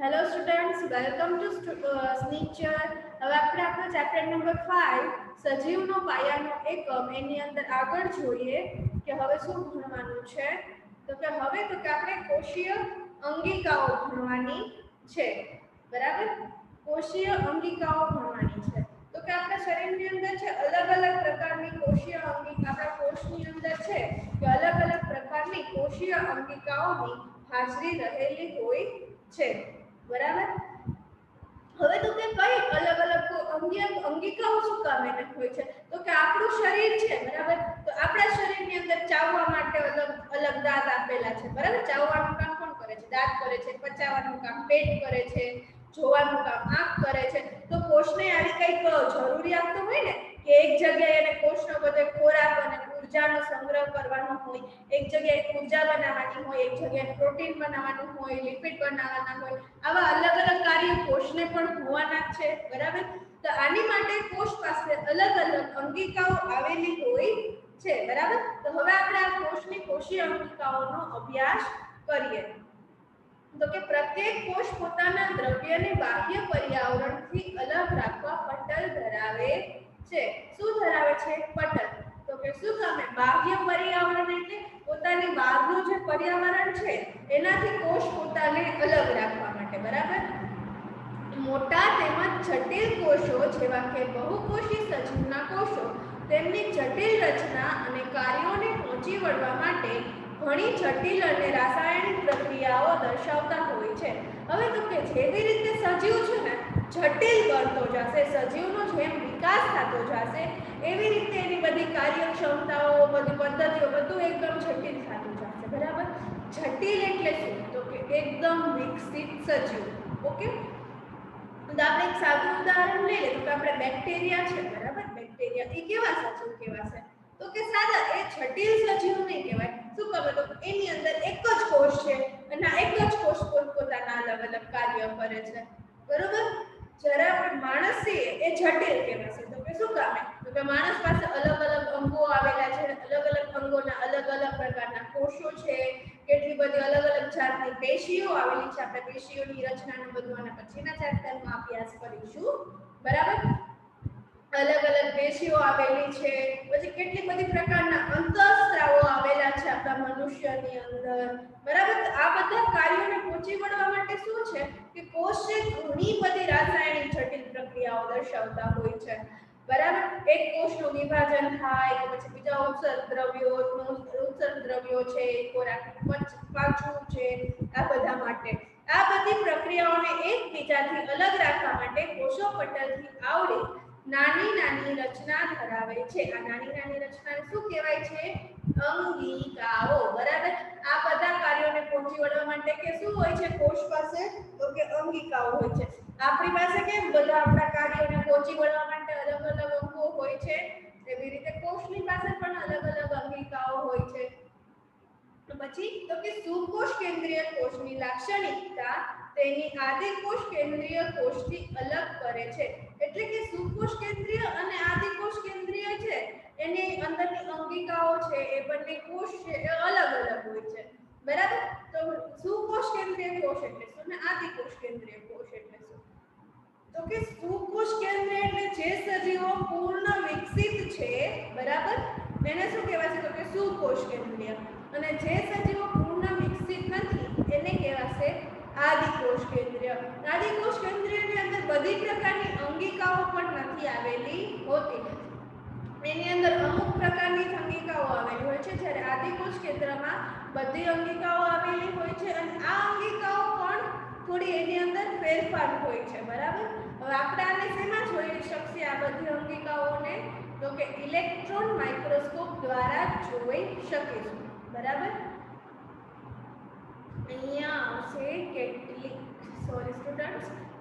Hello students, welcome to સ્નીચર. હવે આપણે આપણો ચેપ્ટર નંબર 5 સજીવનો પાયાનો એકમ એની અંદર આગળ જોઈએ કે હવે શું ભણવાનું છે. તો કે આપણે કોષીય અંગિકાઓ ભણવાની છે. બરાબર, કોષીય અંગિકાઓ ભણવાની છે. તો કે આપણા શરીરની અંદર છે અલગ અલગ પ્રકારની કોષીય અંગિકા, આપણા કોષની અંદર છે કે અલગ અલગ પ્રકારની કોષીય અંગિકાઓની હાજરી રહેલી હોય છે. બરાબર, હવે તો કે કઈ અલગ અલગ અંગિકાઓ શું કામ એને હોય છે. તો કે આપણું શરીર છે, બરાબર, તો આપણા શરીરની અંદર ચાવવા માટે અલગ અલગ દાંત આપેલા છે. બરાબર, ચાવવાનું કામ કોણ કરે છે? દાંત કરે છે. પચાવવાનું કામ પેટ કરે છે. જોવાનું કામ આંખ કરે છે. તો કોષને આવી કઈક જરૂરિયાત તો હોય ને કે એક જગ્યાએ એને કોષનો બધો ખોરાક અને ઉર્જાનો સંગ્રહ કરવાનો હોય, એક જગ્યાએ ઉર્જા બનાવવાની હોય, એક જગ્યાએ પ્રોટીન બનાવવાનું હોય, લિપિડ બનાવવાના હોય. આવા અલગ અલગ કાર્યો કોષને પણ હોવાના છે. બરાબર, તો આની માટે કોષ પાસે અલગ અલગ અંગિકાઓ આવેલી હોય છે. બરાબર, તો હવે આપણે આ કોષની કોષીય અંગિકાઓનો અભ્યાસ કરીએ. તો કે પ્રત્યેક કોષ પોતાના દ્રવ્યને બાહ્ય પર્યાવરણથી અલગ રાખવા પટલ ધરાવે છે. શું ધરાવે છે? પટલ. તો કે શું કામે? બાહ્ય પર્યાવરણ એટલે પોતાની બહારનું જે પર્યાવરણ છે એનાથી કોષ પોતાને અલગ રાખવા માટે. બરાબર, મોટા તેમજ જટિલ કોષો જેવા કે બહુકોષી સજીવના કોષો તેમની જટિલ રચના અને કાર્યોને પહોંચી વળવા માટે ઘણી જટિલ અને રાસાયણિક પ્રક્રિયાઓ દર્શાવતા હોય છે. હવે તો કે જેવી રીતે સજીવ છે ને જટિલ બનતો જશે, સજીવનો જેમ વિકાસ થતો જશે એવી રીતે એની બધી કાર્યક્ષમતાઓ, બધી પદ્ધતિઓ બધું એકદમ જટિલ થતું જશે. બરાબર, જટિલ એટલે શું? તો કે એકદમ વિકસિત સજીવ. ઓકે, તો આપણે એક સાદું ઉદાહરણ લઈએ તો કે આપણે બેક્ટેરિયા છે. બરાબર, બેક્ટેરિયા એ કેવા સજીવ કહેવાશે? તો કે સાદા, એ જટિલ સજીવ નહીં કહેવાય. શું ખબર? તો એની અંદર એક જ કોષ છે અને એક જ કોષ પોતાના અલગ અલગ કાર્ય કરે છે. બરોબર, જ્યારે આપણે માણસ છીએ એ જટિલ કહેવાશે. તો કે શું કામે? તો કે માણસ પાસે અલગ અલગ અંગો આવેલા છે, અલગ અલગ અંગોના અલગ અલગ પ્રકારના કોષો છે, કેટલી બધી અલગ અલગ જાતની પેશીઓ આવેલી છે. આપણે પેશીઓની રચનાનું બધું આના પછીના ચેપ્ટરમાં અભ્યાસ કરીશું. બરાબર, અલગ અલગ પેશીઓ આવેલી છે, પછી કેટલી બધી પ્રકારના અંતઃસ્ત્રાવો આવેલા છે આપણા મનુષ્યની અંદર. બરાબર, આ બધા કાર્યોને પહોંચી વળવા માટે શું છે કે કોષ ઘણી બધી રાસાયણિક જટિલ પ્રક્રિયાઓ દર્શાવતા હોય છે. બરાબર, એક કોષનું વિભાજન થાય તો પછી બીજા ઉત્સર્ગ દ્રવ્યો છે, ખોરાક પાચવું છે, આ બધા માટે આ બધી પ્રક્રિયાઓને એકબીજાથી અલગ રાખવા માટે કોષો પટલથી આવરી નાની નાની રચના ધરાવે છે. આ નાની નાની રચનાને શું કહેવાય છે? અંગિકાઓ. બરાબર, આ બધા કાર્યોને પહોંચી વળવા માટે કે શું હોય છે કોષ પાસે? તો કે અંગિકાઓ હોય છે. આપણી પાસે કેમ બધા આપણા કાર્યોને પહોંચી વળવા માટે અલગ અલગ અંગો હોય છે, એવી રીતે કોષની પાસે પણ અલગ અલગ અંગિકાઓ હોય છે. પછી તો કે સુકોષ કેન્દ્રીય કોષની લાક્ષણિકતા તેની આદિકોષ કેન્દ્રીય કોષથી અલગ કરે છે. એટલે કે સુકોષ કેન્દ્રીય અને આદિકોષ કેન્દ્રીય છે એની અંદરની અંગિકાઓ છે એ બંને કોષ છે એ અલગ અલગ હોય છે. બરાબર, તો સુકોષ કેન્દ્રીય કોષ એટલે શું ને આદિકોષ કેન્દ્રીય કોષ એટલે શું? તો કે સુકોષ કેન્દ્રીય એટલે જે સજીવો પૂર્ણ વિકસિત છે, બરાબર, એને શું કહેવાશે? તો કે સુકોષ કેન્દ્રીય. અને જે સજીવો પૂર્ણ વિકસિત નથી એને કહેવાશે આદિકોષ કેન્દ્રીય. આદિકોષ કેન્દ્રીયની અંદર બધી પ્રકારની અંગિકાઓ પણ નથી આવેલી હોતી. એની અંદર અમુક પ્રકારની અંગિકાઓ આવેલી હોય છે, જ્યારે આદિકોષ કેન્દ્રમાં બધી અંગિકાઓ આવેલી હોય છે અને આ અંગિકાઓ પણ થોડી એની અંદર ફેરફાર હોય છે. બરાબર, હવે આપણે આને શેમાં જોઈ શકીએ આ બધી અંગિકાઓને? તો કે ઇલેક્ટ્રોન માઇક્રોસ્કોપ દ્વારા જોઈ શકીશું. બરાબર, અહીંયા આવશે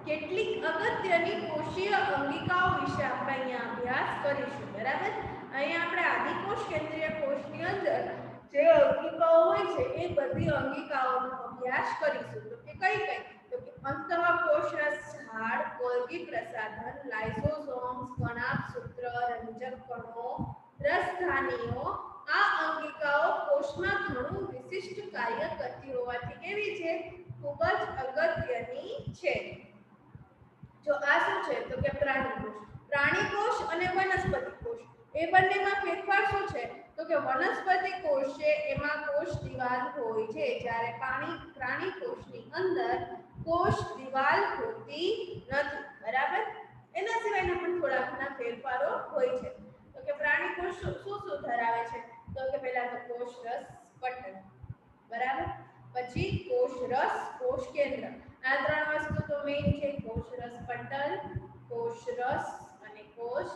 કેટલીક અગત્યની કોષીય અંગિકાઓ વિશે આપણે અહીંયા અભ્યાસ કરીશું. બરાબર, અહીંયા આપણે આદિકોષ કેન્દ્રીય કોષની અંદર જે અંગિકાઓ હોય છે એ બધી અંગિકાઓનો અભ્યાસ કરીશું. તો કે કઈ કઈ? તો કે અંતઃકોષરસ ઝાડ, ગોલ્ગી પ્રસાધન, લાઇસોસોમ્સ, કણાભસૂત્ર, રંજક કણો, રસધાનીઓ. આ અંગિકાઓ કોષમાં ઘણું વિશિષ્ટ કાર્ય કરતી હોવાથી કેવી છે? ખૂબ જ અગત્યની છે. જો આ શું છે તો કે પ્રાણી કોષ અને વનસ્પતિ કોષ એ બંનેમાં ફેરફાર શું છે તો કે વનસ્પતિ કોષ છે એમાં કોષ દિવાલ હોય છે, જ્યારે પ્રાણી કોષની અંદર કોષ દિવાલ હોતી નથી. બરાબર. એના સિવાયના પણ થોડા ઘણા ફેરફારો હોય છે. તો કે પ્રાણી કોષ શું શું ધરાવે છે તો કે પહેલા તો કોષ રસ પટલ. બરાબર. પછી કોષ રસ, કોષ કેન્દ્ર. આ ત્રણ વસ્તુ તો મેઇન છે. કોષ રસ પટલ, કોષ રસ અને કોષ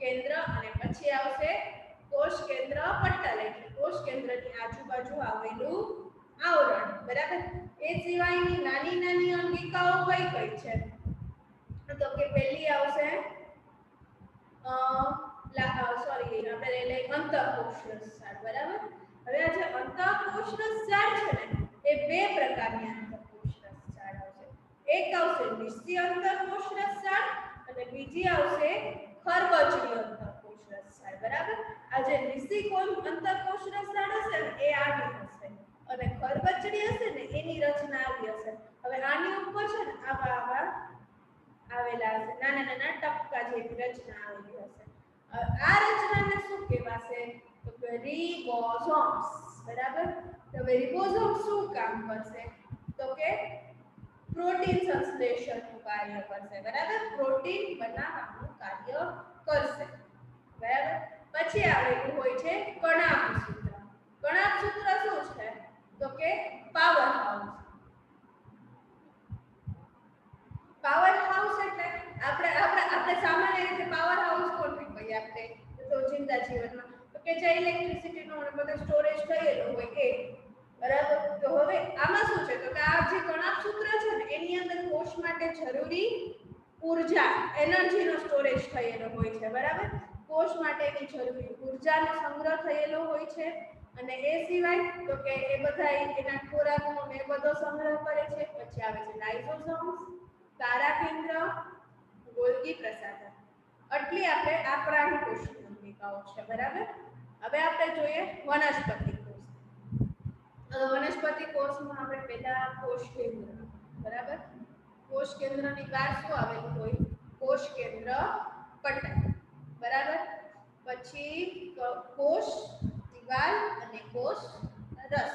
કેન્દ્ર. અને પછી આવશે કોષ કેન્દ્ર પટલ એટલે કોષ કેન્દ્રની આજુબાજુ આવેલું આવરણ. બરાબર. એ સિવાયની નાની નાની અંગિકાઓ કઈ કઈ છે તો કે પહેલી આવશે આપણે લઈ અંતઃકોષ રસજાળ. બરાબર. હવે આ જે અંતઃકોષ રસજાળ છે ને એ બે પ્રકારની અંતઃકોષ રસજાળ આવશે. એક આવશે નિશ્ચિત અંતઃકોષ રસજાળ અને બીજી આવશે ખરબચડી અંતઃકોષ રસજાળ. બરાબર. આ જે નિશ્ચિત અંતઃકોષ રસજાળ હશે ને એ આવી હશે અને ખરબચડી હશે ને એની રચના આવી હશે. હવે આની ઉપર છે ને આવા આવેલા હશે નાના નાના ટપકા જેવી રચના આવેલી હશે. આ રચનાને શું કહેવાશે તો કે રિબોસોમ્સ. બરાબર. તો રિબોસોમ્સ શું કામ કરશે તો કે પ્રોટીન સંશ્લેષણનું કાર્ય કરશે. બરાબર. પ્રોટીન બનાવવાનું કાર્ય કરશે. બરાબર. પછી આવેલું હોય છે કણાભસૂત્ર. કણાભસૂત્ર શું છે તો કે પાવર હાઉસ. પાવર હાઉસ એટલે આપણે સામાન્ય રીતે પાવર હાઉસ કોને કહીએ આપણે રોજિંદા જીવનમાં તો કે જે ઇલેક્ટ્રિસિટીનો બધો સ્ટોરેજ થયેલો હોય એ. બરાબર. તો હવે આમાં શું છે તો કે આ જે કણાભસૂત્ર છે ને એની અંદર કોષ માટે જરૂરી ઊર્જા એનર્જીનો સ્ટોરેજ થયેલો હોય છે. બરાબર. કોષ માટેની જરૂરી ઊર્જાનો સંગ્રહ થયેલો હોય છે અને એ સિવાય તો કે એ બધા એના ખોરાકનો એ બધો સંગ્રહ કરે છે. પછી આવે છે લાઇસોસોમ્સ, તારાકેન્દ્ર, ગોલ્ગી પ્રસાધન. આટલી આપણે આ પ્રાણી કોષની ભૂમિકાઓ છે. બરાબર. હવે આપણે જોઈએ વનસ્પતિ કોષ. વનસ્પતિ કોષમાં આપણે પહેલા કોષ કેન્દ્ર. બરાબર. કોષ કેન્દ્રની બહાર શું આવેલું હોય કોષ કેન્દ્ર પટલ. બરાબર. પછી કોષ દિવાલ અને કોષ રસ.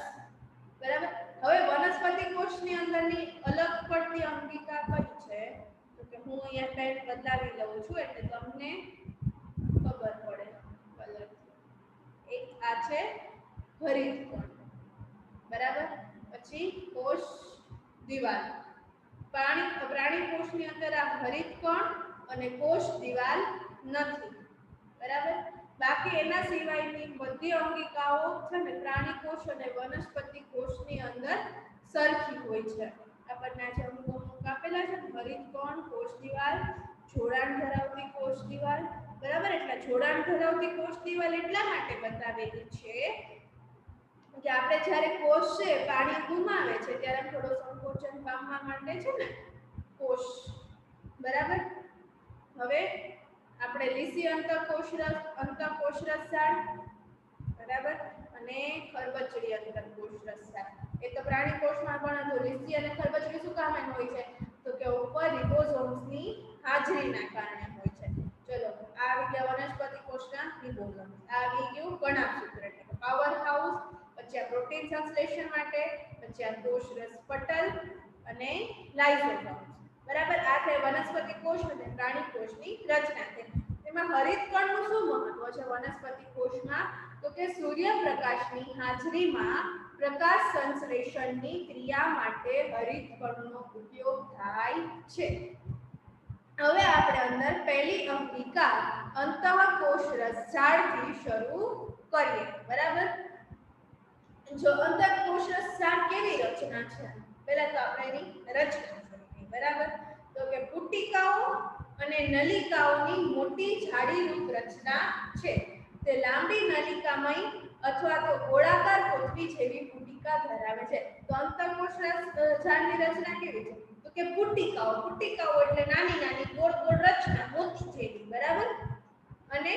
બરાબર. હવે વનસ્પતિ કોષની અંદરની અલગ પડતી અંગિકા કઈ છે તો કે હું અહીંયા પેન બદલાવી લઉં છું એટલે તમને ખબર પડે કલર. એક આ છે હરિતકણ. બરાબર. પછી કોષ દિવાલ. પ્રાણી કોષની અંદર આ હરિતકણ અને કોષ દિવાલ નથી. બરાબર. બાકી એના સિવાયની બધી અંગિકાઓ છે ને પ્રાણી કોષ અને વનસ્પતિ કોષની અંદર સરખી હોય છે. આપણને જે અમુક આપેલા છે હરિતકણ, કોષ દિવાલ, જોડાણ ધરાવતી કોષ દિવાલ. બરાબર. એટલે જોડાણ ધરાવતી કોષ દિવાલ એટલા માટે બતાવેલી છે કે આપણે જ્યારે કોષ છે પાણી ગુમાવે છે ત્યારે થોડો સંકોચન પામવા માટે છે ને કોષ. બરાબર. હવે આપણે લીસી અંતઃકોષ રસજાળ. બરાબર. અને ખરબચડી અંતઃકોષ રસજાળ. એ તો પ્રાણી કોષમાં પણ તો લીસી અને ખરબચડી શું કામ હોય છે તો કે ઉપર રિબોસોમ્સની હાજરીના કારણે હોય છે. ચલો આ આવી ગયા વનસ્પતિ કોષના રિબોસોમ્સ. આ આવી ગયું કણાભસૂત્ર એટલે પાવર હાઉસ. પછી આ પ્રોટીન સંશ્લેષણ માટે. પછી આ કોષ રસ પટલ અને લાઇસોસોમ્સ. બરાબર. આ છે વનસ્પતિ કોષ અને પ્રાણી કોષની રચના છે. એમાં હરિતકણનું શું મહત્વ છે વનસ્પતિ કોષમાં તો કે સૂર્યપ્રકાશની હાજરીમાં પ્રકાશ સંશ્લેષણની ક્રિયા માટે હરિતકણનો ઉપયોગ થાય છે. હવે આપણે અંદર પહેલી અંગિકા અંતઃકોષ રસજાળથી શરૂ કરીએ. બરાબર. જો અંતઃકોષ રસજાળ કેવી રચના છે પહેલા તો આપણે એની રચના જોઈએ. બરાબર. તો કે પુટિકાઓ અને નલિકાઓની મોટી જાળીરૂપ રચના છે. તે લાંબી નલિકામય અથવા તો ગોળાકાર કોથળી જેવી પુટિકા ધરાવે છે. તો અંતઃકોષ રસજાળની રચના કેવી છે તો કે પુટિકાઓ. પુટિકાઓ એટલે નાની નાની ગોળ ગોળ રચના મોતી જેવી. બરાબર. અને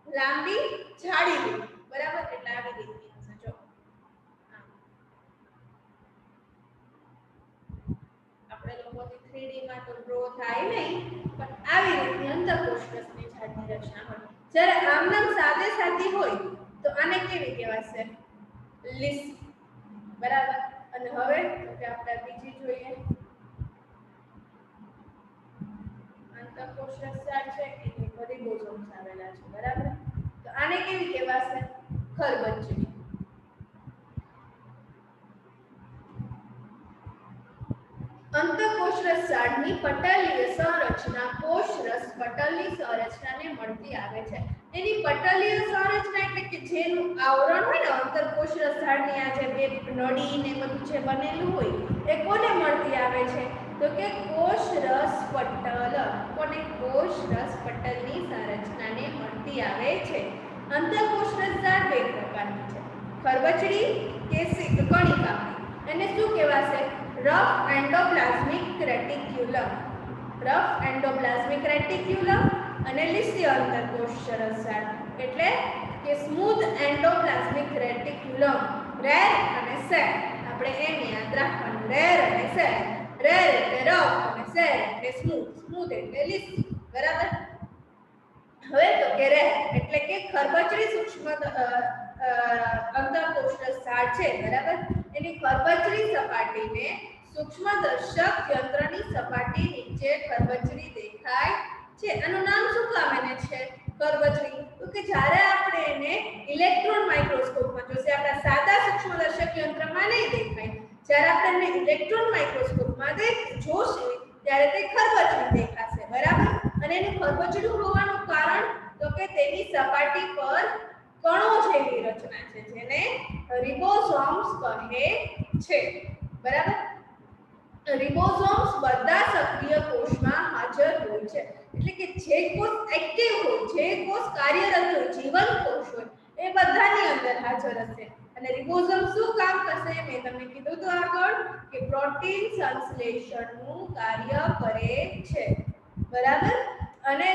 લાંબી જાળીરૂપ. બરાબર. એટલે આવી રીતની હશે. જો કોષમાં તો ગ્રો થાય નહીં, પણ આવી રીતની અંતઃકોષરસની ઝાડની રચના હોય. જ્યારે આમનામ સાદે સાદી હોય તો આને કેવી કહેવાશે? લીસી. બરાબર. અને હવે તો કે આપણે બીજી જોઈએ અંતઃકોષરસ ઝાડ છે એની રિબોસોમ્સ આવેલા છે. બરાબર. તો આને કેવી કહેવાશે? ખરબચડી. અંતઃકોષરસ ઝાડની પટલીય સંરચના કોષરસ પટલની સંરચનાને મળતી આવે છે. એની પટલીય સંરચના એટલે કે જેનું આવરણ હોય ને અંતઃકોષરસ ઝાડની આ જે બે નળી ને બધું જે બનેલું હોય એ કોને મળતી આવે છે? તો કે કોષરસ પટલ. કોને? કોષરસ પટલની સંરચનાને મળતી આવે છે. અંતઃકોષરસ ઝાડ બે પ્રકારની છે, ખરબચડી કે કણિકા. એને શું કહેવાશે? Rough endoplasmic reticulum. Rough endoplasmic reticulum અને લીસી અંતઃકોષરસ ઝાડ એટલે કે સ્મૂથ એન્ડોપ્લાઝમિક રેટિક્યુલમ. રેર અને સેર આપણે એમ યાદ રાખવાનું. રેર અને સેર. રેર એટલે રફ અને સેર એટલે સ્મૂથ. સ્મૂથ એટલે લીસી. બરાબર. હવે તો કે રેર એટલે કે ખરબચડી સૂક્ષ્મ અંતઃકોષરસ ઝાડ છે. બરાબર. એની ખરબચડી સપાટીને સૂક્ષ્મદર્શક યંત્રની સપાટી નીચે ખરબચડી દેખાય છે. આનું નામ શું કામ એને છે ખરબચડી? તો કે જ્યારે આપણે એને ઇલેક્ટ્રોન માઇક્રોસ્કોપમાં જોશે, આપણા સાદા સૂક્ષ્મદર્શક યંત્રમાં નહીં દેખાય, જ્યારે આપણે એને ઇલેક્ટ્રોન માઇક્રોસ્કોપમાં જોશે ત્યારે તે ખરબચડી દેખાશે. બરાબર. અને એનું ખરબચડું હોવાનું કારણ તો કે તેની સપાટી પર કણો જેવી રચના છે જેને રિબોસોમ્સ કહે છે. બરાબર. રિબોસોમ્સ બધા સક્રિય કોષમાં હાજર હોય છે. એટલે કે જે કોષ એક્ટિવ હોય, જે કોષ કાર્યરત હોય, જીવંત કોષ હોય એ બધાની અંદર હાજર હશે. અને રિબોસોમ શું કામ કરશે? મેં તમને કીધું તો આગળ કે પ્રોટીન સંશ્લેષણનું કાર્ય કરે છે. બરાબર. અને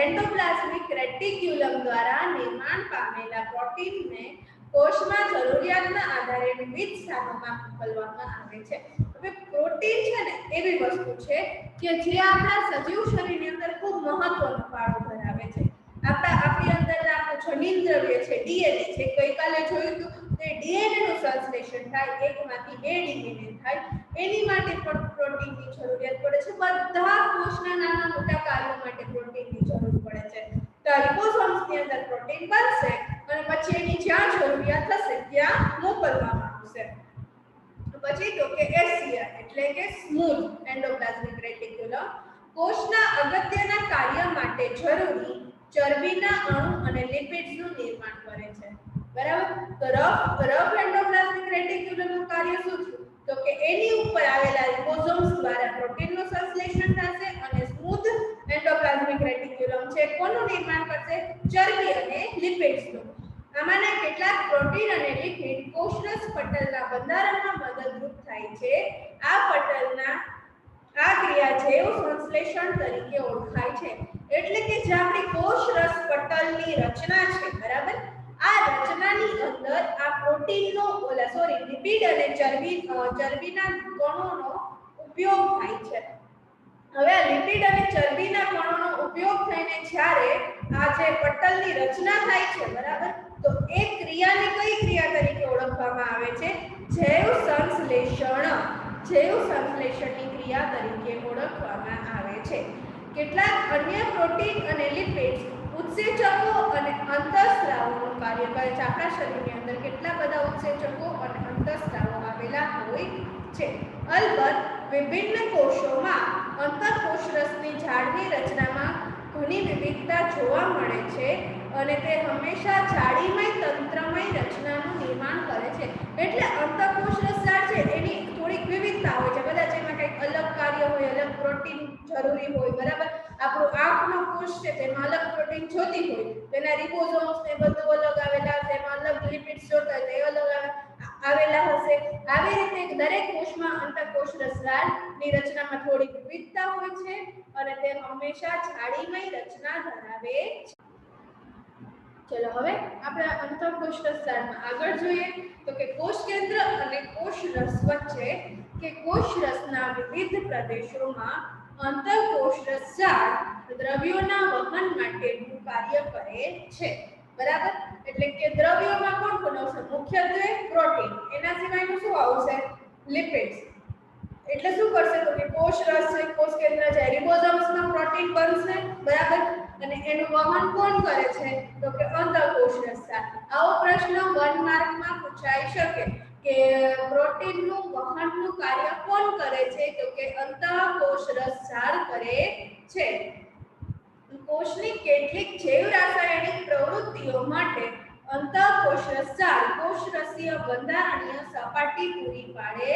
એન્ડોપ્લાઝમિક રેટિક્યુલમ દ્વારા નિર્માણ પામેલા પ્રોટીનને કોષમાં જરૂરિયાતના આધારે વિવિધ સ્થાનોમાં મોકલવામાં આવે છે. હવે પ્રોટીન છે ને એવી વસ્તુ છે કે જે આપણા સજીવ શરીરની અંદર ખૂબ મહત્વનો ફાળો ધરાવે છે. આપણી અંદરના આપણું જનીન દ્રવ્ય છે ડીએનએ છે. ગઈકાલે જોયું હતું તે ડીએનએ નું સંશ્લેષણ થાય, એકમાંથી બે ડીએનએ થાય, એની માટે પણ પ્રોટીનની જરૂરિયાત પડે છે. બધા કોષના નાના મોટા કાર્યો માટે પ્રોટીનની જરૂર પડે છે. તો રિબોસોમ્સની અંદર પ્રોટીન બનશે અને પછી એની જ્યાં જરૂરિયાત હશે ત્યાં મોકલવામાં આવશે. પછી તો કે એસસીઆર એટલે કે સ્મૂથ એન્ડોપ્લાઝમિક રેટિક્યુલમ કોષના અગત્યના કાર્ય માટે જરૂરી ચરબીના અણુ અને લિપિડ્સનું નિર્માણ કરે છે. બરાબર. તો રફ એન્ડોપ્લાઝમિક રેટિક્યુલમનું કાર્ય શું છે? તો કે એની ઉપર આવેલા રિબોસોમ્સ દ્વારા પ્રોટીનનું સંશ્લેષણ થશે અને સ્મૂથ એન્ડોપ્લાઝમિક રેટિક્યુલમ છે કોનું નિર્માણ કરશે? ચરબી અને લિપિડ્સનું. આમાંના કેટલાક પ્રોટીન અને લિપિડ કોષરસ પટલના બંધારણમાં મદદરૂપ થાય છે. આ પટલના આ ક્રિયા જૈવ સંશ્લેષણ તરીકે ઓળખાય છે. એટલે કે જે આપણી કોષરસ પટલની રચના છે, બરાબર, આ રચનાની અંદર આ પ્રોટીનનો લિપિડ અને ચરબીના કણોનો ઉપયોગ થાય છે. હવે આ લિપિડ અને ચરબીના કણોનો ઉપયોગ થઈને જ્યારે આ જે પટલની રચના થાય છે, બરાબર, તો એ ક્રિયાને કઈ ક્રિયા તરીકે ઓળખવામાં આવે છે? જૈવ સંશ્લેષણની ક્રિયા તરીકે ઓળખવામાં આવે છે. કેટલાક અન્ય પ્રોટીન અને લિપિડ્સ ઉત્સેચકો અને અંતઃસ્રાવોનું કાર્ય કરે છે. આપણા શરીરની અંદર કેટલા બધા ઉત્સેચકો અને અંતઃસ્રાવો આવેલા હોય છે. અલબત્ત વિભિન્ન કોષોમાં અંતઃકોષરસની ઝાડની રચનામાં ઘણી વિવિધતા જોવા મળે છે અને તે હંમેશા જાળીમય તંત્રમય રચનાનું નિર્માણ કરે છે. એટલે અંતઃકોષરસ ઝાડ છે એની થોડીક વિવિધતા હોય છે. બધા જેમાં કંઈક અલગ કાર્ય હોય, અલગ પ્રોટીન જરૂરી હોય. બરાબર. આપણો આંખનો કોષ છે તેમાં અલગ પ્રોટીન જોતી હોય, તેના રિબોસોમ્સ ને બધું અલગ આવેલા હશે, એમાં અલગ લિપિડ્સ જોતા હોય તે અલગ આવેલા હશે. આવી રીતે દરેક કોષમાં અંતઃકોષરસ ઝાડની રચનામાં થોડી વિવિધતા હોય છે અને તે હંમેશા જાળીમય રચના ધરાવે છે. ચલો હવે આપણે અંતઃકોષરસ ઝાડમાં આગળ જોઈએ તો કે કોષ કેન્દ્ર અને કોષરસ વચ્ચે કે કોષરસના વિવિધ પ્રદેશોમાં અંતઃકોષરસ ઝાડ દ્રવ્યોના વહન માટેનું કાર્ય કરે છે. બરાબર, એટલે કે દ્રવ્યોમાં કોણ કોણ આવશે? મુખ્યત્વે પ્રોટીન, એના સિવાયનું શું આવશે? લિપિડ્સ. એટલે શું કરશે તો કે કોષરસ છે, કોષ કેન્દ્ર છે, રિબોસોમ્સમાં પ્રોટીન બનશે. બરાબર, અને એનું વહન કોણ કરે છે તો કે અંતઃકોષરસ ઝાડ. આવો પ્રશ્ન 1 માર્કમાં પૂછાઈ શકે કે પ્રોટીનનું વહનનું કાર્ય કોણ કરે છે તો કે અંતઃકોષરસ ઝાડ કરે છે. કોષની કેટલીક જૈવ રાસાયણિક પ્રવૃત્તિઓ માટે અંતઃકોષરસ ઝાડ કોષરસીય બંધારણીય સપાટી પૂરી પાડે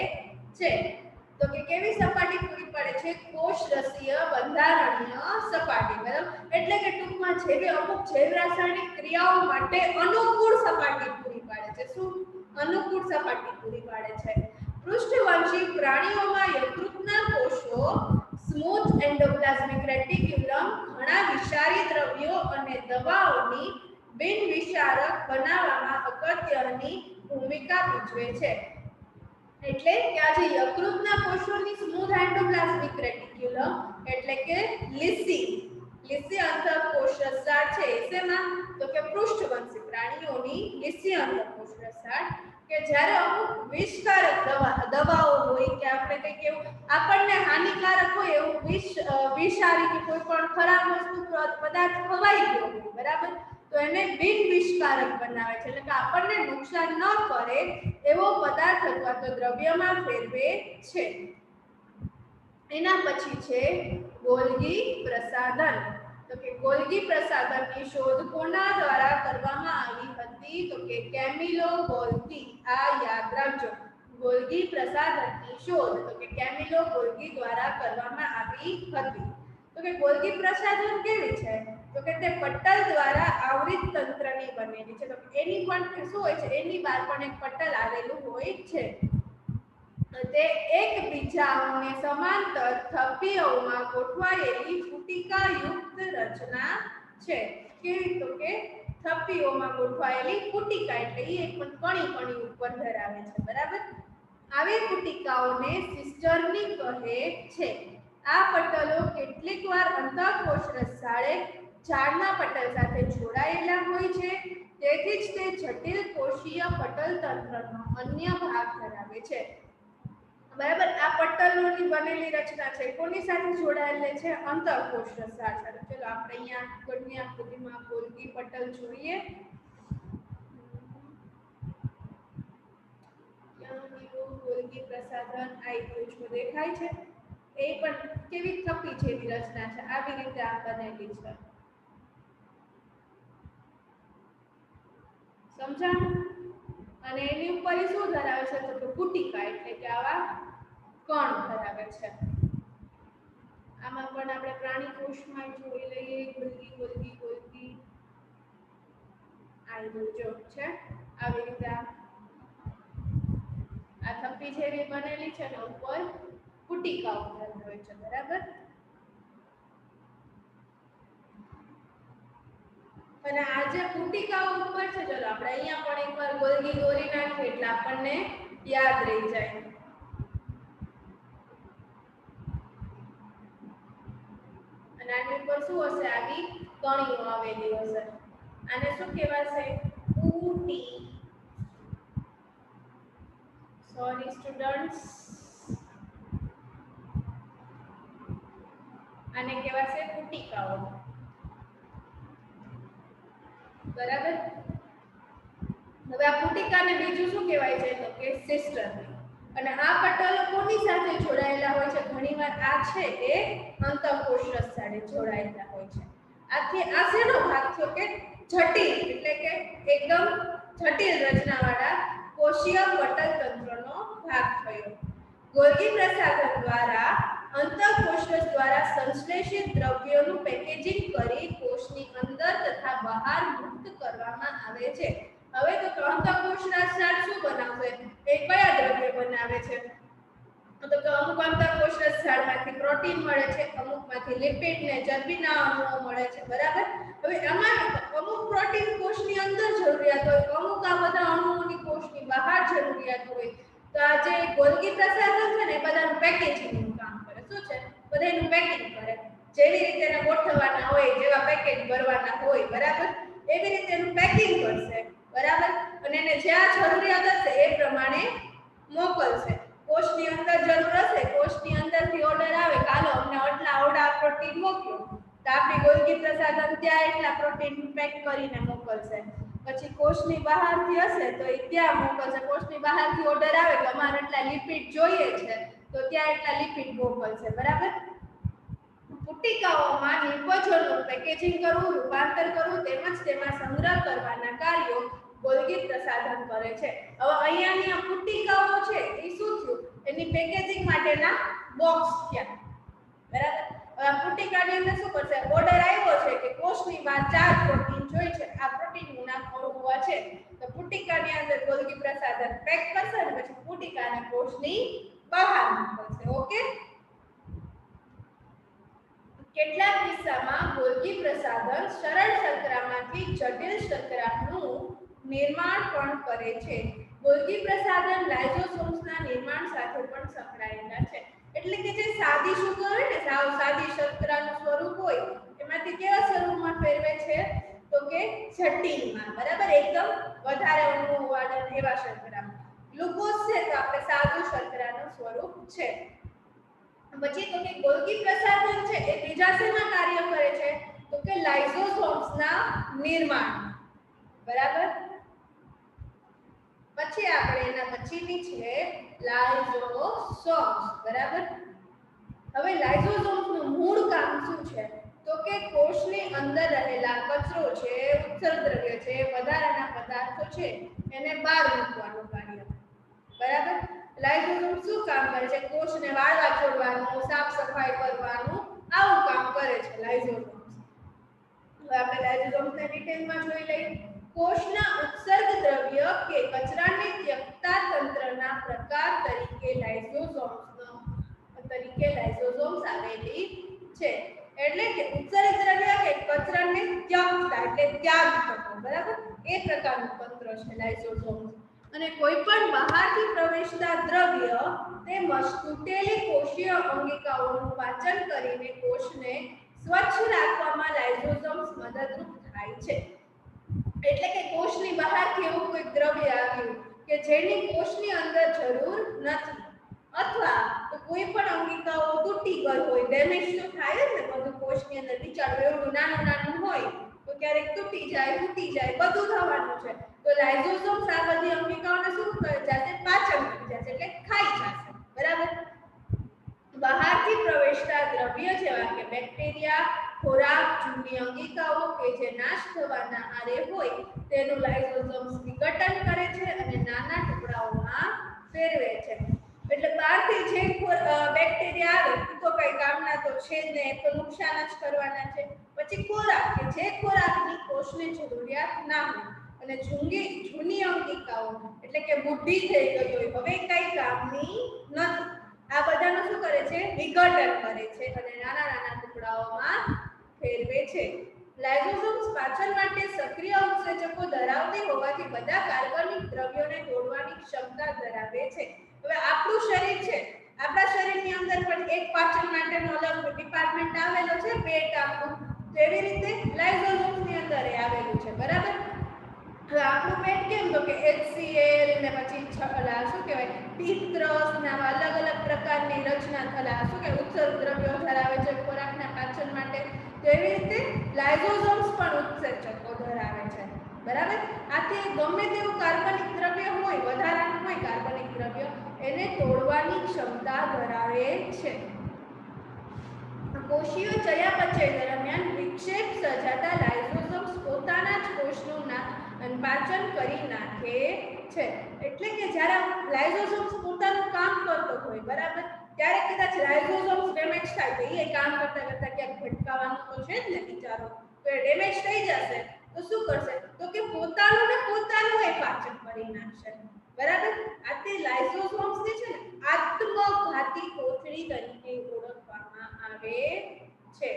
છે. તો કે કેવી સપાટી પૂરી પાડે છે? કોષરસીય બંધારણીય સપાટી. બરાબર, એટલે કે ટૂંકમાં જેવી અમુક જૈવ રાસાયણિક ક્રિયાઓ માટે અનુકૂળ સપાટી પૂરી પાડે છે. શું? અનુકૂળ સપાટી પૂરી પાડે છે. પૃષ્ઠવંશી પ્રાણીઓમાં યકૃતના કોષો સ્મૂથ એન્ડોપ્લાઝમિક રેટિક્યુલમ ઘણા વિષારી દ્રવ્યો અને દવાઓની બિનવિષારક બનાવવામાં અગત્યની ભૂમિકા ભજવે છે. એટલે કે આ જે યકૃતના કોષોની સ્મૂથ એન્ડોપ્લાઝમિક રેટિક્યુલમ એટલે કે લીસી અંતઃકોષરસ ઝાડ છે. શેમાં? તો કે પૃષ્ઠવંશી પ્રાણીઓની લીસી અંતઃકોષરસ ઝાડ કે જ્યારે અમુક વિષકારક દવાઓ હોય કે આપણે કંઈક એવું આપણને હાનિકારક હોય એવું વિષારી કે કોઈ પણ ખરાબ વસ્તુ પદાર્થ ખવાઈ ગયો હોય, બરાબર, તો એને બિન વિષકારક બનાવે છે. એટલે કે આપણને નુકસાન ન કરે એવો પદાર્થ અથવા તો દ્રવ્યમાં ફેરવે છે. એના પછી છે ગોલ્ગી પ્રસાધન. તો કે ગોલ્ગી પ્રસાધનની શોધ કોના દ્વારા કરવામાં આવી હતી તો કે કેમિલો ગોલ્ગી. આ યાદ રાખજો, ગોલ્ગી પ્રસાધનની શોધ તો કે કેમિલો ગોલ્ગી દ્વારા કરવામાં આવી હતી. તો કે ગોલ્ગી પ્રસાધન કેવી છે તો કે તે પટલ દ્વારા આવૃત તંત્રની બનેલી છે. તો એની પણ શું હોય છે? એની બહાર પણ એક પટલ આવેલું હોય છે. તે એકબીજાને સમાંતર થપ્પીઓમાં ગોઠવાયેલી પુટિકાયુક્ત રચના છે. કેવી? તો કે થપ્પીઓમાં ગોઠવાયેલી પુટિકા એટલે એ એક કણી ઉપર ધરાવે છે. બરાબર, આવી પુટિકાઓને સિસ્ટર્ની કહે છે. આ પટલો કેટલીકવાર અંતઃકોષરસ ઝાડના પટલ સાથે જોડાયેલા હોય છે. તેથી જ તે જટિલ કોષીય પટલ તંત્રનો અન્ય ભાગ ધરાવે છે. બરાબર, આ પટલોની બનેલી રચના છે કોની સાથે જોડાયેલી છે? અંતઃકોષરસ ઝાડ સાથે. ચલો આપણે અહીંયા આગળની આકૃતિમાં ગોલ્ગી પટલ જોઈએ. ગોલ્ગી પ્રસાધન આઈપીઓ દેખાય છે. એ પણ કેવી થપ્પી જેવી રચના છે, આવી રીતે આ બનેલી છે. સમજાણું? અને એની ઉપર શું ધરાવે છે તો કે પુટિકા એટલે કે આવા કણ ધરાવે છે. આમાં પણ આપણે પ્રાણી કોષમાં જોઈ લઈએ ગોલ્ગી આઈપીઓ છે. આવી રીતે આ થપ્પી જેવી બનેલી છે ને ઉપર પુટિકાઓ ધરાવે છે. બરાબર, અને આ જે પુટિકાઓ ઉપર છે, ચલો આપણે અહીંયા પણ એકવાર ગોલ્ગી દોરી નાખીએ એટલે આપણને યાદ રહી જાય. અને આની ઉપર શું હશે? આવી કણીઓ આવેલી હશે. આને શું કહેવાશે? પુટી. સોરી સ્ટુડન્ટ્સ, આને કહેવાશે પુટિકાઓ. બરાબર, હવે આ પુટિકાને બીજું શું કહેવાય છે તો કે સિસ્ટર. અને આ પટલો કોની સાથે જોડાયેલા હોય છે? ઘણીવાર આ છે એ અંતઃકોષરસ સાથે જોડાયેલા હોય છે. આથી આ શેનો ભાગ થયો કે જટિલ એટલે કે એકદમ જટિલ રચનાવાળા કોષીય પટલ તંત્રનો ભાગ થયો. ગોલ્ગી પ્રસાધન દ્વારા અંતઃકોષરસ દ્વારા સંશ્લેષિત દ્રવ્યોનું પેકેજિંગ કરી કોષની અંદર તથા બહાર મુક્ત કરવામાં આવે છે. હવે તો અંતઃકોષરસ ઝાડ શું બનાવશે? એ કયા દ્રવ્ય બનાવે છે? તો કે અમુક અંતઃકોષરસ ઝાડમાંથી પ્રોટીન મળે છે, અમુકમાંથી લિપિડ ને ચરબીના અણુઓ મળે છે. બરાબર, હવે આમાં અમુક પ્રોટીન કોષની અંદર જરૂરિયાત હોય, અમુક આ બધા અણુઓની કોષની બહાર જરૂરિયાત હોય. તો આ જે ગોલ્ગી પ્રસાધન છે ને એ બધાનું પેકેજિંગનું કામ કરે. શું છે? બધાનું પેકિંગ કરે. જેવી રીતે એને ગોઠવવાના હોય, જેવા પેકેજ ભરવાના હોય, બરાબર, એવી રીતે એનું પેકિંગ કરશે, બરાબર, અને એને જ્યાં જરૂરિયાત હશે એ પ્રમાણે મોકલશે. કોષની અંદર જરૂર હશે, કોષની અંદરથી ઓર્ડર આવે કે હાલો અમને આવડા પ્રોટીન મોકલો, તો આપણી ગોલ્ગી પ્રસાધન ત્યાં એટલા પ્રોટીન પેક કરીને મોકલશે. પછી કોષની બહારથી હશે તો એ ત્યાં મોકલશે. કોષની બહારથી ઓર્ડર આવે કે અમારે એટલા લિપિડ જોઈએ છે, તો ત્યાં એટલા લિપિડ મોકલશે, બરાબર. પુટિકાઓમાં નિપજોનું પેકેજિંગ કરવું, રૂપાંતર કરવું તેમજ તેમાં સંગ્રહ કરવાના કાર્યો ગોલ્ગી પ્રસાધન કરે છે. હવે અહીંયાની આ પુટિકાઓ છે એ શું થયું? એની પેકેજિંગ માટેના બોક્સ થયા, બરાબર. હવે પુટિકાની અંદર શું કરશે? ઓર્ડર આવ્યો છે કે કોષની બહાર 4 પ્રોટીન જોઈએ છે, આ પ્રોટીનનું નામ અણુઓ છે, તો પુટિકાની અંદર ગોલ્ગી પ્રસાધન પેક કરશે અને પછી પુટિકાને કોષની બહાર મોકલશે. ઓકે. કેટલાક કિસ્સામાં ગોલ્ગી પ્રસાધન સરળ શર્કરામાંથી જટિલ શર્કરાનું નિર્માણ પણ કરે છે. ગોલ્ગી પ્રસાધન લાઇસોસોમ્સના નિર્માણ સાથે પણ સંકળાયેલા છે. એટલે કે જે સાદી શુગર હોય ને, સાવ સાદી શર્કરાનું સ્વરૂપ હોય, એમાંથી કેવા સ્વરૂપમાં ફેરવે છે? તો કે જટિલમાં, બરાબર, એકદમ વધારે અણુવાળા એવા શર્કરામાં. ગ્લુકોઝ છે તો આપણે સાદું શર્કરાનું સ્વરૂપ છે. પછી તો કે ગોલ્ગી પ્રસાધન છે એ બીજા શેમાં કાર્ય કરે છે? તો કે લાઇસોસોમ્સના નિર્માણ, બરાબર. પછી આપણે એના પછીની છે લાઇસોસોમ્સ, બરાબર. હવે લાઇસોસોમ્સનું મૂળ કામ શું છે? તો કે કોષની અંદર રહેલા કચરો છે, ઉત્સર્ગ દ્રવ્ય છે, વધારાના પદાર્થો છે, એને બહાર મૂકવાનું કાર્ય, બરાબર. લાઇસોસોમ શું કામ કરે છે? કોષને વાળવા છોડવાનું, સાફ સફાઈ કરવાનું, આવું કામ કરે છે લાઇસોસોમ્સ. હવે આપણે લાઇસોસોમ્સને ડિટેલમાં જોઈ લઈએ. કોષના ઉત્સર્ગ દ્રવ્ય કે કચરાને ત્યક્તા તંત્રના પ્રકાર તરીકે લાઇસોસોમ્સ આવેલી છે. એટલે કે ઉત્સર્ગ દ્રવ્ય કે કચરાને ત્યક્તા એટલે ત્યાગ કરવો, બરાબર, એ પ્રકારનું તંત્ર છે લાઇસોસોમ્સ. અને કોઈ પણ બહારથી પ્રવેશતા દ્રવ્ય તેમજ તૂટેલી કોષીય અંગિકાઓનું પાચન કરીને કોષને સ્વચ્છ રાખવામાં લાઇસોસોમ્સ મદદરૂપ થાય છે. એટલે કે કોષની બહારથી એવું કોઈ દ્રવ્ય આવ્યું કે જેની કોષની અંદર જરૂર નથી, અથવા તો કોઈ પણ અંગિકાઓ તૂટી ગઈ હોય, ડેમેજ તો થાય જ ને, બધું કોષની અંદર વિચારો એવું નાનું નાનું હોય તો ક્યારેક તૂટી જાય, ફૂટી જાય, બધું થવાનું છે. તો લાઇસોસોમ્સ આ બધી અંગિકાઓને શું કરી જશે? પાચન કરી જશે, એટલે ખાઈ જશે, બરાબર. બહારથી પ્રવેશતા દ્રવ્ય જેવા કે બેક્ટેરિયા, ખોરાક, જૂની અંગિકાઓ કે જે નાશ થવાના આરે હોય તેનું લાઇસોસોમ્સ વિઘટન કરે છે અને નાના ટુકડાઓમાં ફેરવે છે. એટલે બહારથી જે બેક્ટેરિયા આવે તો કઈ કામના તો છે જ નહીં, તો નુકસાન જ કરવાના છે. પછી ખોરાક કે જે ખોરાકની કોષને જરૂરિયાત ના હોય, અને જૂની અંગિકાઓ એટલે કે બુદ્ધિ થઈ ગઈ હોય, હવે કઈ કામની નથી, આ બધાનું શું કરે છે? વિઘટન કરે છે અને નાના નાના ટુકડાઓમાં ફેરવે છે. લાઇસોસોમ્સ પાચન માટે સક્રિય ઉત્સેચકો ધરાવતી હોવાથી બધા કાર્બનિક દ્રવ્યોને તોડવાની ક્ષમતા ધરાવે છે. હવે આપણું શરીર છે, આપણા શરીરની અંદર પણ એક પાચન માટેનો અલગ ડિપાર્ટમેન્ટ આવેલો છે, પેટ આપણું, તેવી રીતે લાઇસોસોમ્સની અંદર એ આવેલું છે, બરાબર. હવે આપણું પેટ કેમ? તો કે HCl ને પછી શું કહેવાય, પિત્તરસ ને આવા અલગ અલગ પ્રકારની રચના થયેલા શું કે ઉત્સર્ગ દ્રવ્યો ધરાવે છે ખોરાકના પાચન માટે. તો એવી રીતે લાઇસોસોમ્સ પણ ઉત્સેચકો ધરાવે છે, બરાબર. આથી ગમે તેવું કાર્બનિક દ્રવ્ય હોય, વધારાનું હોય કાર્બનિક દ્રવ્ય, એને તોડવાની ક્ષમતા ધરાવે છે. કોષીય ચયાપચય દરમિયાન વિક્ષેપ સર્જાતા લાઇસોસોમ્સ પોતાના જ કોષનું પાચન કરી નાખે છે. એટલે કે જ્યારે લાઇસોસોમ્સ પોતાનું કામ કરતો હોય, બરાબર, ત્યારે કદાચ લાઇસોસોમ્સ ડેમેજ થાય તો એ કામ કરતા કરતા ક્યાંક ભટકાવાનું તો છે જ ને બિચારો, તો એ ડેમેજ થઈ જશે તો શું કરશે? તો કે પોતાનું એ પાચન કરી નાખશે, બરાબર. આથી લાઇસોસોમ્સ જે છે ને આત્મઘાતી કોથળી તરીકે ઓળખવામાં આવે છે.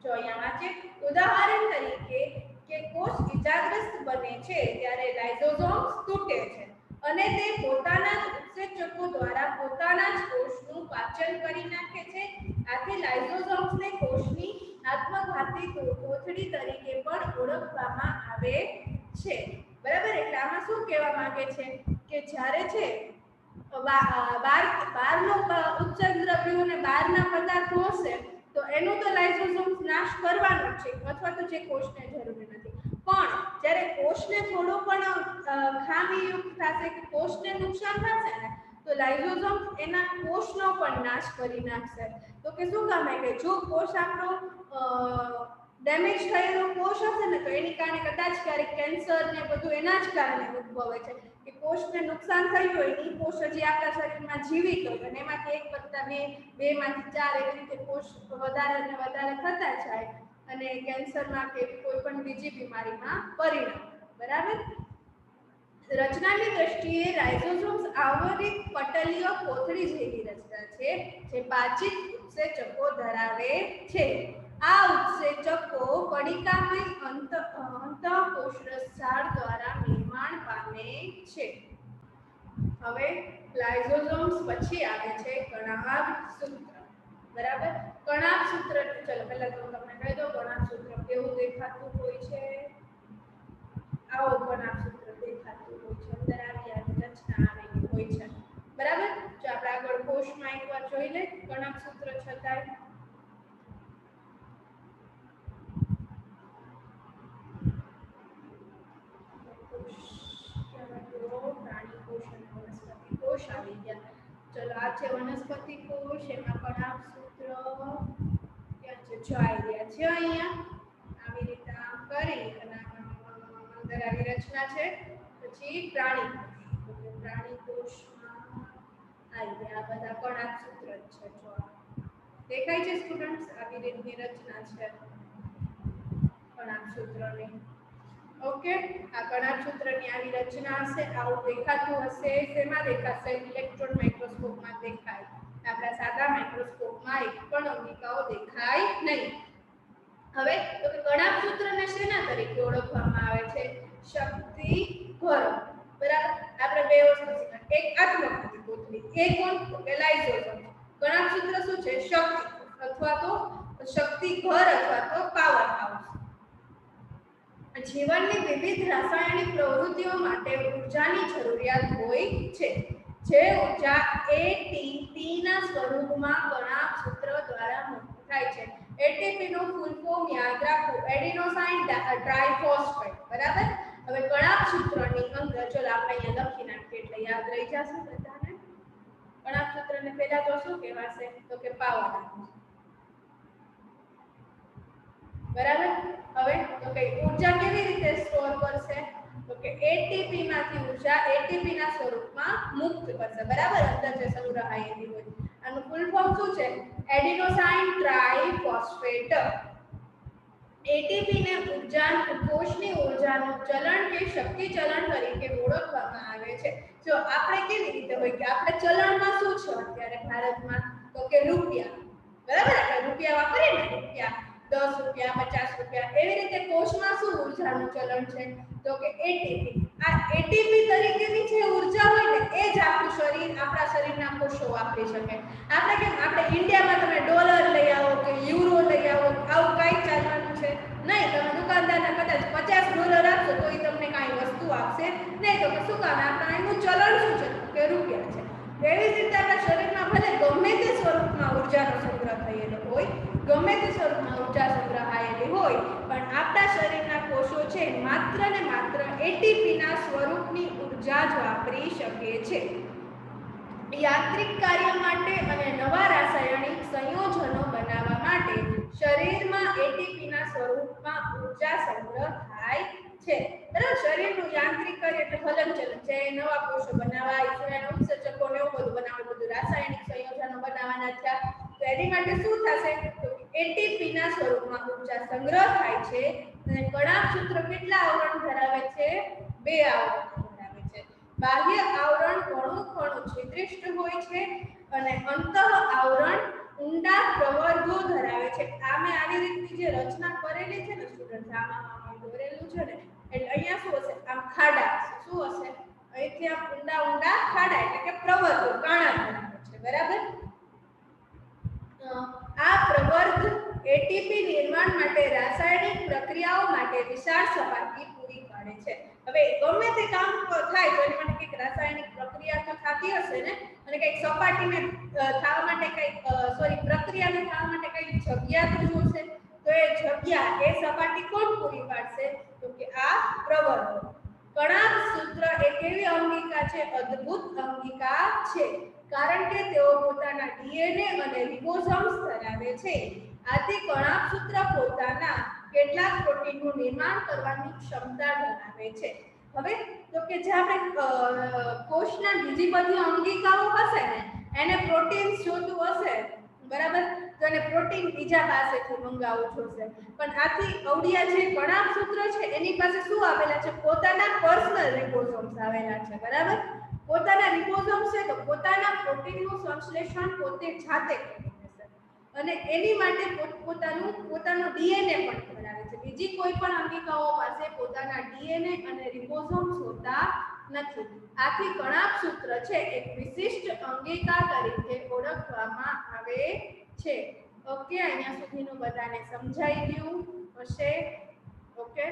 જો અહીંયા વાંચે, ઉદાહરણ તરીકે કે કોષ ઇજાગ્રસ્ત બને છે ત્યારે લાઇસોસોમ્સ તૂટે છે, અને તે પોતાના જ ઉત્સેચકો દ્વારા પોતાના જ કોષનું પાચન કરી નાખે છે. આથી લાઇસોસોમ્સને કોષની આત્મઘાતી કોથળી તરીકે પણ ઓળખવામાં આવે છે. બરાબર, એટલે આમાં શું કહેવા માંગે છે કે જ્યારે છે બહારનો ઉત્સર્ગ દ્રવ્યો અને બહારના પદાર્થો હશે તો એનું તો લાઇસોસોમ્સ નાશ કરવાનું છે અથવા તો જે કોષને જરૂરી નથી. પણ જ્યારે કોષને થોડો પણ ખામીયુક્ત થશે કે કોષને નુકસાન થશે ને તો લાઇસોસોમ્સ એના કોષનો પણ નાશ કરી નાખશે. તો કે શું કામ કે જો કોષ આપણો ડેમેજ થયેલો કોષ હશે ને તો એની કારણે કદાચ ક્યારેક કેન્સર ને બધું એના જ કારણે ઉદ્ભવે છે કે કોષને નુકસાન થયું હોય એ કોષ હજી આપણા શરીરમાં જીવિત હોય અને એમાંથી 1 વત્તા 2, 2 માંથી 4 એવી રીતે કોષ વધારે ને વધારે થતા જાય અને કેન્સરમાં કે કોઈ પણ બીજી બીમારીમાં પરિણમે. બરાબર, રચનાની દ્રષ્ટિએ લાઇસોસોમ્સ આવરિત પટલીય કોથળી જેવી રચના છે જે પાચિત ઉત્સેચકો ધરાવે છે. આ ઉત્સેચકો કણિકામય અંતઃકોષરસ ઝાડ દ્વારા નિર્માણ પામે છે. હવે લાઇસોસોમ્સ પછી આવે છે કણાભ સૂત્ર. બરાબર, કણાભ સૂત્ર, ચલો પહેલા તો તમને કહી દઉં કણાભ સૂત્ર કેવું દેખાતું હોય છે. આવો કણાભ સૂત્ર દેખાતું હોય છે. અંદર આવી રચના આવેલી હોય છે. બરાબર, જો આપણે આગળ કોષમાં એકવાર જોઈ લે કણાભ સૂત્ર છતાંય પ્રાણી કોષ અને વનસ્પતિ કોષ આવી ગયા. ચલો આ છે વનસ્પતિ કોષ, એમાં કણાભ સૂત્ર ક્યાં છે? જો આવી રહ્યા છે અહીંયા. આવી રીતે આમ કરી અને અંદર આવી રચના છે. પછી પ્રાણી કોષ, પ્રાણી કોષમાં આવી ગયા બધા કણાભ સૂત્ર છે. જો દેખાય છે સ્ટુડન્ટ્સ? આવી રીતની રચના છે કણાભ સૂત્રની. ઓકે, આ કણાભ સૂત્રની આવી રચના હશે, આવું દેખાતું હશે. શેમાં દેખાશે? ઇલેક્ટ્રોન માઇક્રોસ્કોપમાં દેખાય. આપણા સાદા માઇક્રોસ્કોપમાં એક પણ અંગિકાઓ દેખાય નહીં. હવે તો કે કણાભ સૂત્રને શેના તરીકે ઓળખવામાં આવે છે? શક્તિ ઘર. બરાબર, આપણે બે વસ્તુ શીખ્યા, એક આત્મઘાતી કોથળી, એક કોણ? તો કે લાઇસોસોમ. કણાભ સૂત્ર શું છે? શક્તિ અથવા તો શક્તિ ઘર અથવા તો પાવર હાઉસ. જીવનની વિવિધ રાસાયણિક પ્રવૃત્તિઓ માટે ઊર્જાની જરૂરિયાત હોય છે. જે ઊર્જા એટીપીના સ્વરૂપમાં કણાભ સૂત્ર દ્વારા મુક્ત થાય છે. એટીપીનો ફૂલ ફોર્મ યાદ રાખો, એડિનોસાઇન ટ્રાઇફોસ્ફેટ. બરાબર, હવે કણાભ સૂત્રની અંદર ચલો આપણે અહીંયા લખી નાખીએ એટલે યાદ રહી જશે બધાને. કણાભ સૂત્રને પહેલા તો શું કહેવાશે? તો કે પાવર હાઉસ. બરાબર, હવે તો કે ઊર્જા કેવી રીતે સ્ટોર કરશે? તો કે એટીપી માંથી ઊર્જા એટીપી ના સ્વરૂપમાં મુક્ત કરશે. બરાબર, અંદર જે સંગ્રહાયેલી હોય. આનું ફૂલ ફોર્મ શું છે? Adenosine triphosphate. એટીપી ને કોષની ઊર્જાનું ચલણ કે શક્તિ ચલણ તરીકે ઓળખવામાં આવે છે. જો આપણે કેવી રીતે હોય કે આપણે ચલણમાં શું છે અત્યારે ભારતમાં? તો કે રૂપિયા. બરાબર, આપણે રૂપિયા વાપરીએ ને, રૂપિયા 10 રૂપિયા, 50 રૂપિયા, એવી રીતે કોષમાં શું ઊર્જાનું ચલણ છે? તો કે એટીપી. આ એટીપી તરીકેની જે ઊર્જા હોય ને એ જ આપણું શરીર, આપણા શરીરના કોષો વાપરી શકે. આપણે કેમ, આપણે ઇન્ડિયામાં તમે ડોલર લઈ આવો કે યુરો લઈ આવો, આવું કાંઈ ચાલવાનું છે નહીં. તમે દુકાનદારને કદાચ $50 આપશો તો એ તમને કાંઈ વસ્તુ આપશે નહીં. તો કે શું કામ? આપણા એનું ચલણ શું છે? કે રૂપિયા છે. એવી જ રીતે આપણા શરીરમાં ભલે ગમે તે સ્વરૂપમાં ઊર્જાનો સંગ્રહ થયેલો હોય, ગમે તે સ્વરૂપમાં ઊર્જા સંગ્રહાયેલી હોય, પણ આપણા શરીરના કોષો છે માત્ર ને માત્ર એટીપીના સ્વરૂપની ઊર્જા જ વાપરી શકે છે. યાંત્રિક કાર્ય માટે અને નવા રાસાયણિક સંયોજનો બનાવવા માટે શરીરમાં એટીપીના સ્વરૂપમાં ઊર્જા સંગ્રહ થાય છે. બરાબર, શરીરનું યાંત્રિક કાર્ય એટલે હલનચલન, જે નવા કોષો બનાવવા, ઇન્સ્યુલિન ઉત્સેચકો ને એવું બધું બનાવવા, બધું રાસાયણિક સંયોજનો બનાવવાના થયા. તો એની માટે શું થશે? તો એટીપીના સ્વરૂપમાં ઊર્જા સંગ્રહ થાય છે. અને કણાભ સૂત્ર કેટલા આવરણ ધરાવે છે? 2 આવરણ ધરાવે છે. બાહ્ય આવરણ ઘણું છિદ્રિષ્ટ હોય છે અને અંતઃ આવરણ ઊંડા પ્રવર્ગો ધરાવે છે. આમે આવી રીતની જે રચના કરેલી છે ને સ્ટુડન્ટ, આમાં દોરેલું છે ને, એટલે અહીંયા શું હશે? આમ ખાડા હશે. શું હશે? અહીંથી આ ઊંડા ઊંડા ખાડા એટલે કે પ્રવર્ધો કાણા બનાવે છે બરાબર આ પ્રવર્ધ એટીપી નિર્માણ માટે રાસાયણિક પ્રક્રિયાઓ માટે વિશાળ સપાટી પૂરી પાડે છે હવે ગમે તે કામ થાય તો એની માટે કંઈક રાસાયણિક પ્રક્રિયા તો થતી હશે ને અને કંઈક સપાટીને થવા માટે કંઈક પ્રક્રિયાને થવા માટે કંઈક જગ્યા તો જોશે તો એ જગ્યા એ સપાટી કોણ પૂરી પાડશે તો કે આ પ્રવર્ધો કણાભ સૂત્ર એક એવી અંગિકા છે અદ્ભુત અંગિકા છે કારણ કે તેઓ પોતાના ડીએનએ અને રિબોસોમ્સ ધરાવે છે આથી કણાભ સૂત્ર પોતાના કેટલાક પ્રોટીનનું નિર્માણ કરવાની ક્ષમતા ધરાવે છે હવે તો કે જે આપણે કોષના બીજી બધી અંગિકાઓ હશે ને એને પ્રોટીન જોતું હશે બરાબર તો એને પ્રોટીન બીજા પાસેથી મંગાવવું જોશે પણ આથી અવડિયા જે કણાભ સૂત્ર છે એની પાસે શું આવેલા છે પોતાના પર્સનલ રિબોસોમ્સ આવેલા છે બરાબર પોતાના રિબોસોમ્સ છે તો પોતાના પ્રોટીનનું સંશ્લેષણ પોતે જાતે કરી લેશે અને એની માટે પોતાનો ડીએનએ પણ ધરાવે છે બીજી કોઈ પણ અંગિકાઓ પાસે પોતાના ડીએનએ અને રિબોસોમ્સ હોતા નથી આથી કણાભ સૂત્ર છે એક વિશિષ્ટ અંગિકા તરીકે ઓળખવામાં આવે છે ઓકે અહીંયા સુધીનું બધાને સમજાઈ ગયું હશે ઓકે